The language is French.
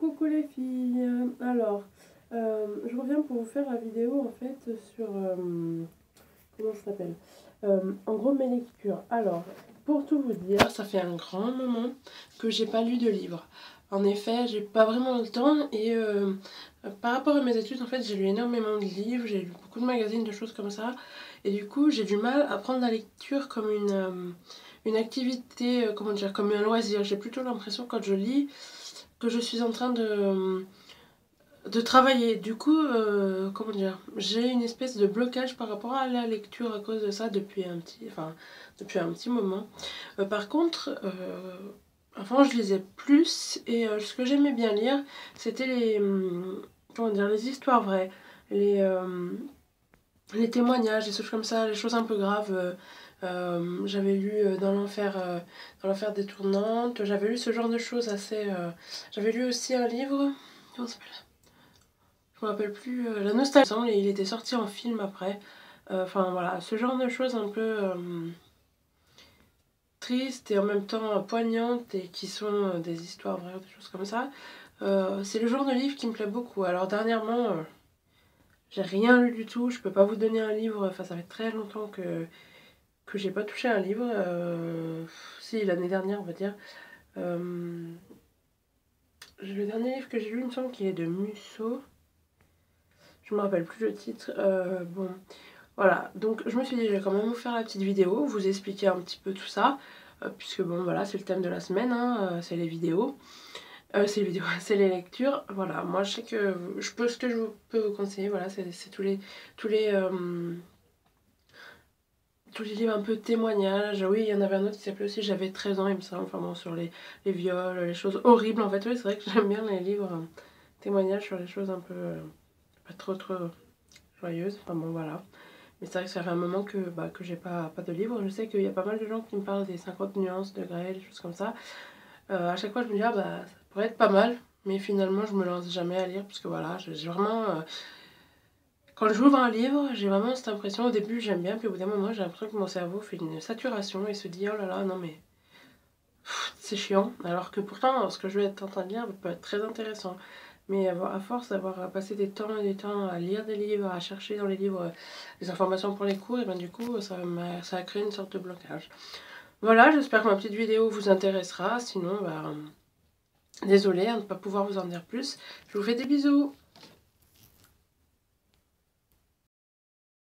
Coucou les filles, alors je reviens pour vous faire la vidéo en fait sur comment ça s'appelle, en gros mes lectures. Alors pour tout vous dire, ça fait un grand moment que j'ai pas lu de livres. En effet, j'ai pas vraiment le temps et par rapport à mes études en fait j'ai lu énormément de livres, j'ai lu beaucoup de magazines, de choses comme ça et du coup j'ai du mal à prendre la lecture comme une activité, comment dire, comme un loisir. J'ai plutôt l'impression quand je lis que je suis en train de travailler. Du coup, comment dire, j'ai une espèce de blocage par rapport à la lecture à cause de ça depuis un petit moment. Par contre, avant je lisais plus et ce que j'aimais bien lire, c'était comment dire, les histoires vraies, les, euh, les témoignages, les choses comme ça, les choses un peu graves. J'avais lu dans l'enfer des tournantes, j'avais lu ce genre de choses assez. J'avais lu aussi un livre, comment ça s'appelle, je me rappelle plus, La Nostalgie, et il était sorti en film après. Enfin voilà, ce genre de choses un peu tristes et en même temps poignantes et qui sont des histoires vraies, des choses comme ça. C'est le genre de livre qui me plaît beaucoup. Alors dernièrement, j'ai rien lu du tout, je peux pas vous donner un livre, enfin ça fait très longtemps que j'ai pas touché un livre. Si, l'année dernière, on va dire. Le dernier livre que j'ai lu, il me semble qu'il est de Musso. Je me rappelle plus le titre. Bon, voilà. Donc, je me suis dit, je vais quand même vous faire la petite vidéo, vous expliquer un petit peu tout ça. Puisque, bon, voilà, c'est le thème de la semaine, hein, c'est les vidéos. C'est les vidéos, c'est les lectures. Voilà, moi, je sais que ce que je peux vous conseiller, voilà, c'est tous les, euh, tous les livres un peu témoignages. Oui, il y en avait un autre qui s'appelait aussi J'avais 13 ans, il me semble. Enfin bon, sur les viols, les choses horribles. En fait, oui, c'est vrai que j'aime bien les livres témoignages sur les choses un peu pas trop joyeuses. Enfin bon, voilà. Mais c'est vrai que ça fait un moment que j'ai pas de livre. Je sais qu'il y a pas mal de gens qui me parlent des 50 nuances de Grey, des choses comme ça. À chaque fois, je me dis, ah bah, ça pourrait être pas mal. Mais finalement, je me lance jamais à lire parce que voilà, j'ai vraiment. Quand j'ouvre un livre, j'ai vraiment cette impression, au début j'aime bien, puis au bout d'un moment j'ai l'impression que mon cerveau fait une saturation et se dit oh là là, non mais c'est chiant. Alors que pourtant, ce que je vais être en train de lire peut être très intéressant. Mais à force d'avoir passé des temps et des temps à lire des livres, à chercher dans les livres des informations pour les cours, et ben du coup ça a créé une sorte de blocage. Voilà, j'espère que ma petite vidéo vous intéressera, sinon bah, désolée à ne pas pouvoir vous en dire plus. Je vous fais des bisous.